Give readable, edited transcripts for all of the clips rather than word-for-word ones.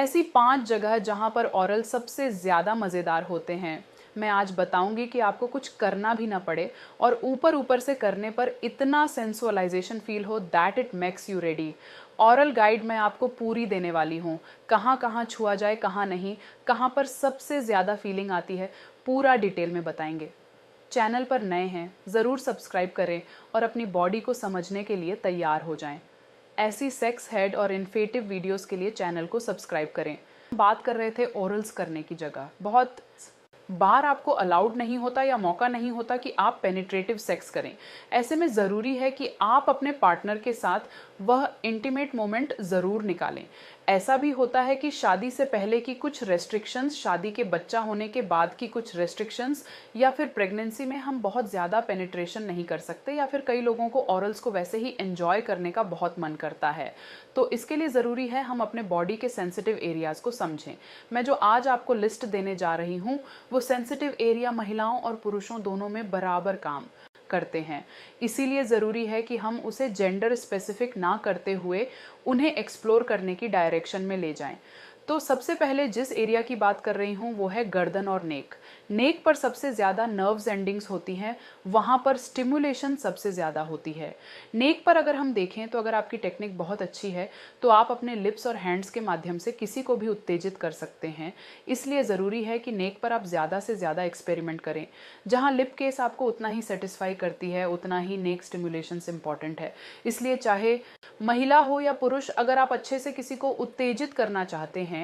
ऐसी 5 जगह जहाँ पर ओरल सबसे ज़्यादा मज़ेदार होते हैं। मैं आज बताऊंगी कि आपको कुछ करना भी ना पड़े और ऊपर ऊपर से करने पर इतना सेंसुअलाइजेशन फील हो that it makes you ready. Oral guide मैं आपको पूरी देने वाली हूँ, कहाँ कहाँ छुआ जाए कहाँ नहीं, कहाँ पर सबसे ज़्यादा फीलिंग आती है, पूरा डिटेल में बताएंगे। चैनल पर नए हैं ज़रूर सब्सक्राइब करें और अपनी बॉडी को समझने के लिए तैयार हो जाएं। ऐसी सेक्स हेड और इन्फेटिव वीडियोस के लिए चैनल को सब्सक्राइब करें। बात कर रहे थे ओरल्स करने की जगह। बहुत बार आपको अलाउड नहीं होता या मौका नहीं होता कि आप पेनिट्रेटिव सेक्स करें। ऐसे में ज़रूरी है कि आप अपने पार्टनर के साथ वह इंटीमेट मोमेंट ज़रूर निकालें। ऐसा भी होता है कि शादी से पहले की कुछ रेस्ट्रिक्शंस, शादी के बच्चा होने के बाद की कुछ रेस्ट्रिक्शंस, या फिर प्रेगनेंसी में हम बहुत ज़्यादा पेनिट्रेशन नहीं कर सकते, या फिर कई लोगों को ऑरल्स को वैसे ही एंजॉय करने का बहुत मन करता है। तो इसके लिए ज़रूरी है हम अपने बॉडी के सेंसिटिव एरियाज़ को समझें। मैं जो आज आपको लिस्ट देने जा रही हूँ वो सेंसिटिव एरिया महिलाओं और पुरुषों दोनों में बराबर काम करते हैं। इसीलिए ज़रूरी है कि हम उसे जेंडर स्पेसिफिक ना करते हुए उन्हें एक्सप्लोर करने की डायरेक्शन में ले जाएं। तो सबसे पहले जिस एरिया की बात कर रही हूँ वो है गर्दन और नेक। नेक पर सबसे ज़्यादा नर्व्स एंडिंग्स होती हैं, वहाँ पर स्टिमुलेशन सबसे ज़्यादा होती है। नेक पर अगर हम देखें तो अगर आपकी टेक्निक बहुत अच्छी है तो आप अपने लिप्स और हैंड्स के माध्यम से किसी को भी उत्तेजित कर सकते हैं। इसलिए ज़रूरी है कि नेक पर आप ज़्यादा से ज़्यादा एक्सपेरिमेंट करें। जहाँ लिप केस आपको उतना ही सेटिस्फाई करती है उतना ही नेक स्टिमुलेशन इम्पॉर्टेंट है। इसलिए चाहे महिला हो या पुरुष, अगर आप अच्छे से किसी को उत्तेजित करना चाहते हैं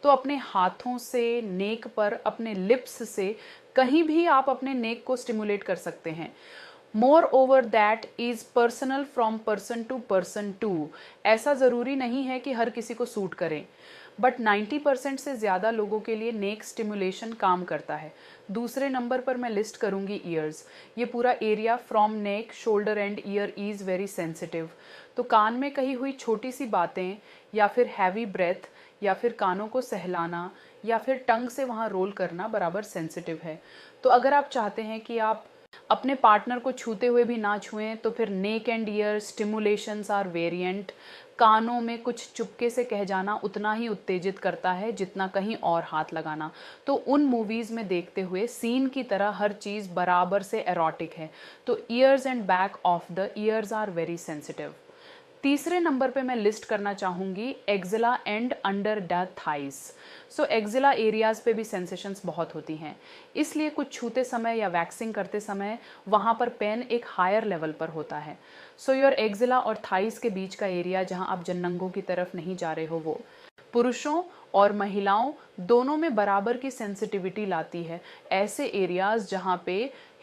तो अपने हाथों से नेक पर, अपने लिप्स से कहीं भी आप अपने नेक को स्टिमुलेट कर सकते हैं। Moreover that is personal from person to. ऐसा ज़रूरी नहीं है कि हर किसी को सूट करें, बट 90% से ज़्यादा लोगों के लिए नेक स्टिमुलेशन काम करता है। दूसरे नंबर पर मैं लिस्ट करूँगी ईयर्स। ये पूरा area from neck, shoulder and year is very sensitive. तो कान में कही हुई छोटी सी बातें, या फिर हैवी ब्रेथ, या फिर कानों को सहलाना, या फिर टंग से वहाँ रोल करना बराबर सेंसिटिव है। तो अगर आप चाहते हैं कि आप अपने पार्टनर को छूते हुए भी ना छुएं तो फिर neck and ear stimulations are variant. कानों में कुछ चुपके से कह जाना उतना ही उत्तेजित करता है जितना कहीं और हाथ लगाना। तो उन मूवीज़ में देखते हुए सीन की तरह हर चीज़ बराबर से एरोटिक है। तो ears and back of the ears are very sensitive. तीसरे नंबर पे मैं लिस्ट करना चाहूँगी axilla and under the thighs. So axilla areas पे भी सेंसेशंस बहुत होती हैं, इसलिए कुछ छूते समय या वैक्सिंग करते समय वहाँ पर पेन एक हायर लेवल पर होता है। सो योर एक्जिला और थाइस के बीच का एरिया जहाँ आप जन्नंगों की तरफ नहीं जा रहे हो, वो पुरुषों और महिलाओं दोनों में बराबर की सेंसिटिविटी लाती है। ऐसे एरियाज़ जहाँ पे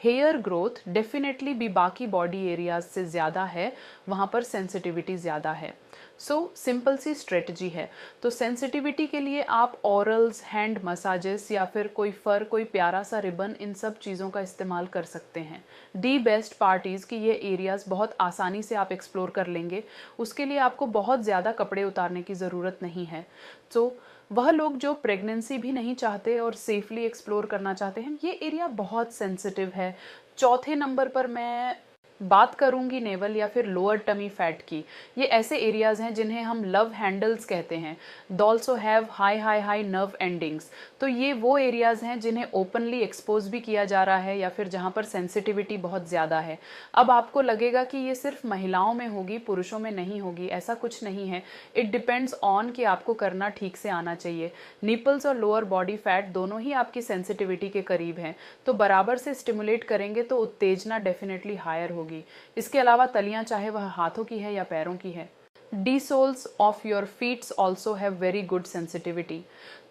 हेयर ग्रोथ डेफिनेटली भी बाकी बॉडी एरियाज से ज़्यादा है, वहाँ पर सेंसिटिविटी ज़्यादा है। सो सिंपल सी स्ट्रेटजी है। तो सेंसिटिविटी के लिए आप ऑरल्स, हैंड मसाजेस, या फिर कोई फर, कोई प्यारा सा रिबन, इन सब चीज़ों का इस्तेमाल कर सकते हैं। दी बेस्ट पार्ट इज़ कि ये एरियाज़ बहुत आसानी से आप एक्सप्लोर कर लेंगे। उसके लिए आपको बहुत ज़्यादा कपड़े उतारने की ज़रूरत नहीं है। सो वह लोग जो प्रेगनेंसी भी नहीं चाहते और सेफली एक्सप्लोर करना चाहते हैं, ये एरिया बहुत सेंसिटिव है। चौथे नंबर पर मैं बात करूंगी नेवल या फिर लोअर टमी फैट की। ये ऐसे एरियाज हैं जिन्हें हम लव हैंडल्स कहते हैं। They also have high high high nerve endings. तो ये वो एरियाज हैं जिन्हें ओपनली एक्सपोज भी किया जा रहा है या फिर जहाँ पर सेंसिटिविटी बहुत ज़्यादा है। अब आपको लगेगा कि ये सिर्फ महिलाओं में होगी, पुरुषों में नहीं होगी। ऐसा कुछ नहीं है। इट डिपेंड्स ऑन कि आपको करना ठीक से आना चाहिए। निपल्स और लोअर बॉडी फैट दोनों ही आपकी सेंसिटिविटी के करीब हैं, तो बराबर से स्टिमुलेट करेंगे तो उत्तेजना डेफिनेटली हायर होगी। इसके अलावा तलियां, चाहे वह हाथों की है या पैरों की है। The soles of your feets also have very good sensitivity.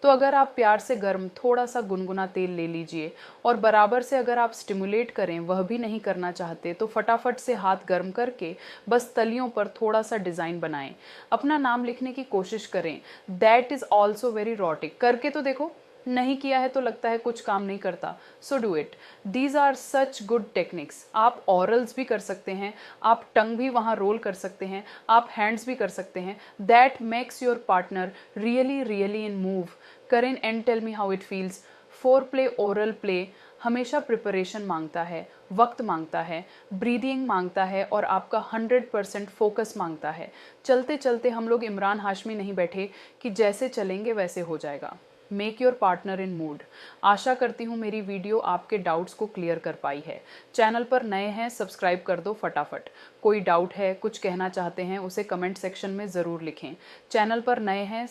तो अगर आप प्यार से गर्म थोड़ा सा गुनगुना तेल ले लीजिए और बराबर से अगर आप स्टिमुलेट करें, वह भी नहीं करना चाहते, तो फटाफट से हाथ गर्म करके बस तलियों पर थोड़ा सा डिज़ाइन बनाएं। अपना नाम लिखने की कोशिश करें। That is also very erotic. करके तो देखो, नहीं किया है तो लगता है कुछ काम नहीं करता। So do it. These are such good techniques. आप ऑरल्स भी कर सकते हैं, आप टंग भी वहाँ रोल कर सकते हैं, आप हैंड्स भी कर सकते हैं। That makes your partner really really in move. करें and tell me how it feels. Foreplay, oral play, हमेशा प्रिपरेशन मांगता है, वक्त मांगता है, ब्रीदिंग मांगता है और आपका 100% फोकस मांगता है। चलते चलते हम लोग इमरान हाशमी नहीं बैठे कि जैसे चलेंगे वैसे हो जाएगा। Make your partner in mood. आशा करती हूँ मेरी वीडियो आपके डाउट्स को क्लियर कर पाई है। चैनल पर नए हैं, सब्सक्राइब कर दो फटाफट। कोई डाउट है, कुछ कहना चाहते हैं, उसे कमेंट सेक्शन में ज़रूर लिखें। चैनल पर नए हैं,